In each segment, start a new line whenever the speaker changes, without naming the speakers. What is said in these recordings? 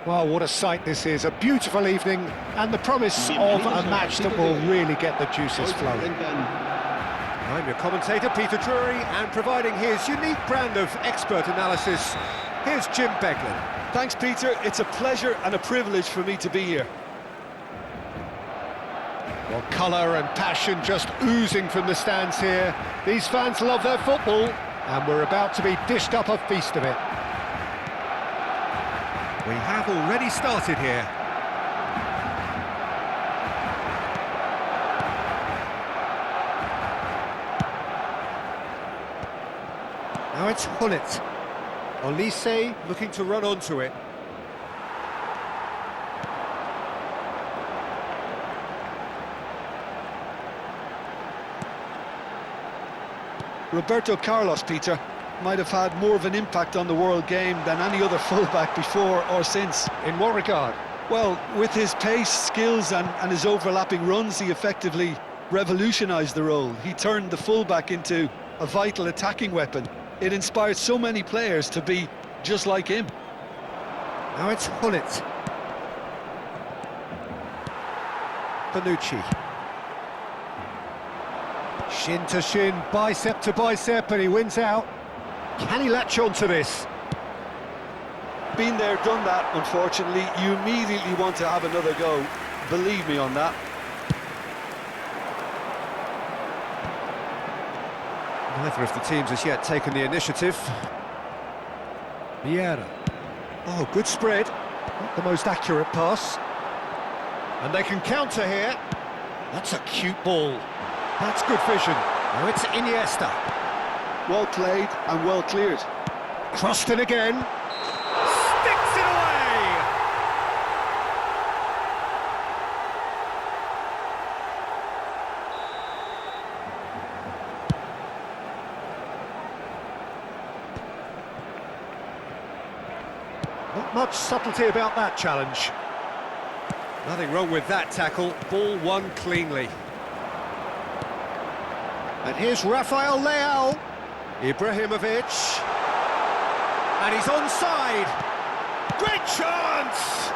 Well, what a sight this is, a beautiful evening, and the promise of a match that will really get the juices flowing.
I'm your commentator, Peter Drury, and providing his unique brand of expert analysis, here's Jim Beglin.
Thanks, Peter. It's a pleasure and a privilege for me to be here.
Well, colour and passion just oozing from the stands here. These fans love their football, and we're about to be dished up a feast of it.
We have already started here.
Now it's Hullet. Olise
Looking to run onto it.
Roberto Carlos, Peter, might have had more of an impact on the world game than any other fullback before or since.
In what regard?
Well, with his pace, skills and his overlapping runs, he effectively revolutionised the role. He turned the fullback into a vital attacking weapon. It inspired so many players to be just like him.
Now it's Hullet. Bonucci. Shin to shin, bicep to bicep, and he wins out. Can he latch on to this?
Been there, done that, unfortunately. You immediately want to have another go. Believe me on that.
Neither of the teams has yet taken the initiative.
Vieira. Oh, good spread. Not the most accurate pass. And they can counter here. That's a cute ball. That's good vision. Now it's Iniesta.
Well played and well cleared.
Crossed in again.
Sticks it away!
Not much subtlety about that challenge.
Nothing wrong with that tackle. Ball won cleanly.
And here's Rafael Leao.
Ibrahimovic. And he's onside. Great chance!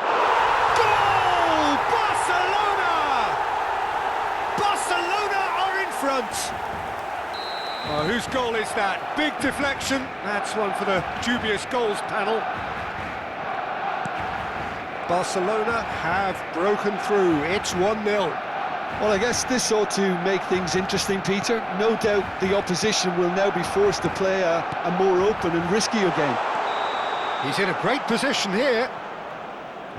Goal! Barcelona! Barcelona are in front. Oh, whose goal is that? Big deflection. That's one for the dubious goals panel.
Barcelona have broken through. It's 1-0.
Well, I guess this ought to make things interesting, Peter. No doubt the opposition will now be forced to play a more open and riskier game.
He's in a great position here.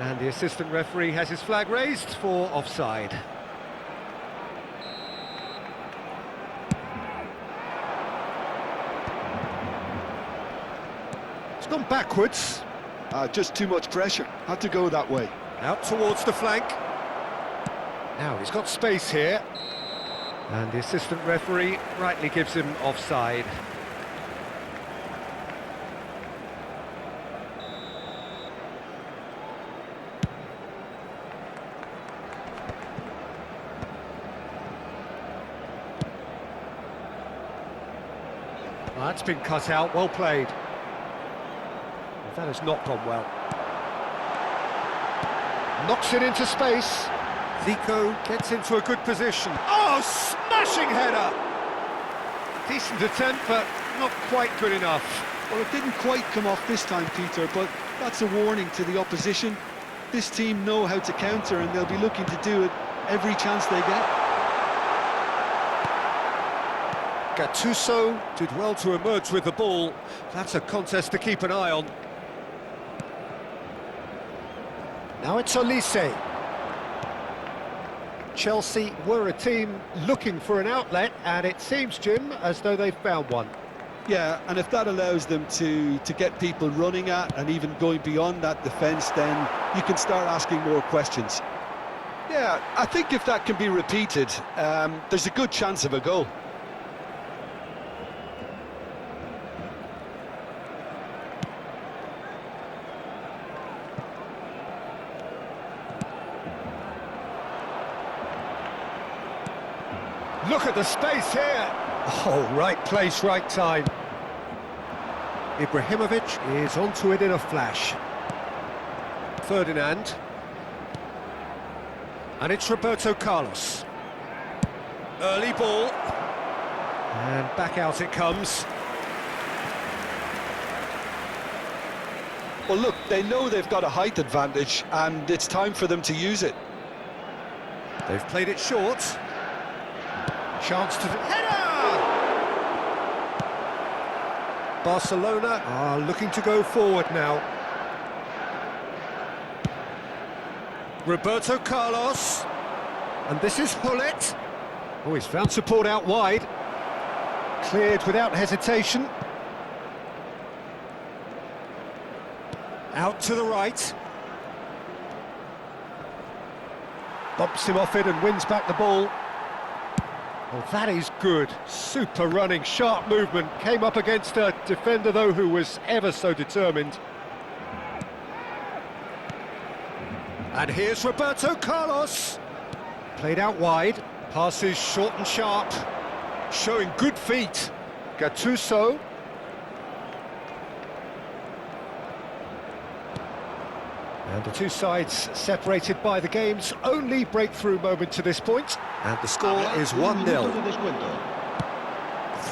And the assistant referee has his flag raised for offside.
It's gone backwards.
Just too much pressure. Had to go that way.
Out towards the flank.
Now he's got space here.
And the assistant referee rightly gives him offside.
Well, that's been cut out, well played.
That has not gone well.
Knocks it into space.
Zico gets into a good position. Oh, smashing header! Decent attempt, but not quite good enough.
Well, it didn't quite come off this time, Peter, but that's a warning to the opposition. This team know how to counter, and they'll be looking to do it every chance they get.
Gattuso did well to emerge with the ball. That's a contest to keep an eye on.
Now it's Olise. Chelsea were a team looking for an outlet, and it seems, Jim, as though they've found one.
Yeah, and if that allows them to get people running at and even going beyond that defence, then you can start asking more questions. Yeah, I think if that can be repeated, there's a good chance of a goal.
Look at the space here. Oh, right place, right time.
Ibrahimovic is onto it in a flash.
Ferdinand. And it's Roberto Carlos. Early ball. And back out it comes.
Well, look, they know they've got a height advantage, and it's time for them to use it.
They've played it short. Chance to... Header! Barcelona are looking to go forward now. Roberto Carlos. And this is Hullet. Oh, he's found support out wide. Cleared without hesitation. Out to the right. Bumps him off it and wins back the ball. Well, that is good. Super running, sharp movement. Came up against a defender, though, who was ever so determined. And here's Roberto Carlos. Played out wide. Passes short and sharp. Showing good feet. Gattuso. And the two sides separated by the game's only breakthrough moment to this point. And the score is 1-0.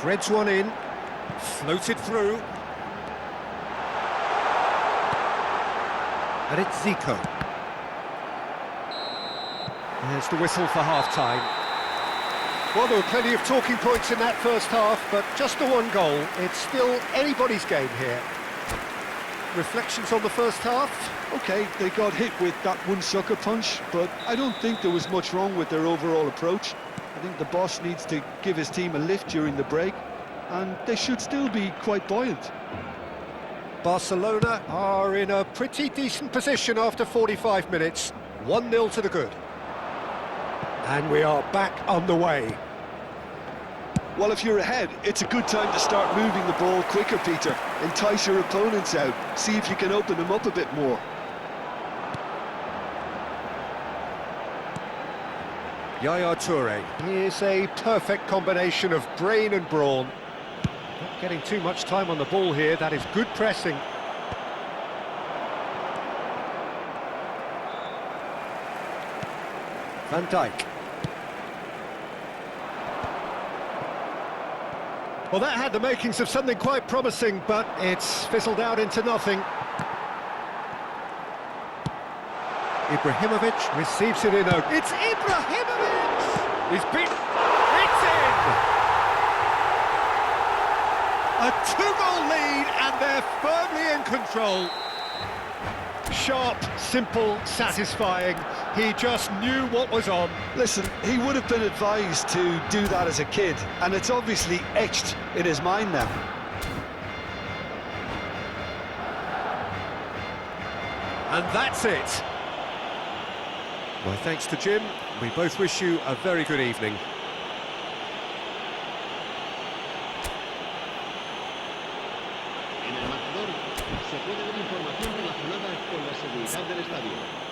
Threads one in, floated through. And it's Zico. There's the whistle for half-time. Well, there were plenty of talking points in that first half, but just the one goal. It's still anybody's game here. Reflections on the first half?
Okay, they got hit with that one sucker punch, but I don't think there was much wrong with their overall approach. I think the boss needs to give his team a lift during the break, and they should still be quite buoyant.
Barcelona are in a pretty decent position after 45 minutes. 1-0 to the good. And we are back on the way.
Well, if you're ahead, it's a good time to start moving the ball quicker, Peter. Entice your opponents out. See if you can open them up a bit more.
Yaya Toure is a perfect combination of brain and brawn. Not getting too much time on the ball here. That is good pressing. Van Dijk. Well, that had the makings of something quite promising, but it's fizzled out into nothing. Ibrahimovic receives it in a... It's Ibrahimovic! He's been... It's in! A two-goal lead, and they're firmly in control. Sharp, simple, satisfying. He just knew what was on.
Listen, he would have been advised to do that as a kid, and it's obviously etched in his mind now.
And that's it. My thanks to Jim. We both wish you a very good evening.
En el marcador se puede ver información relacionada con la seguridad del estadio.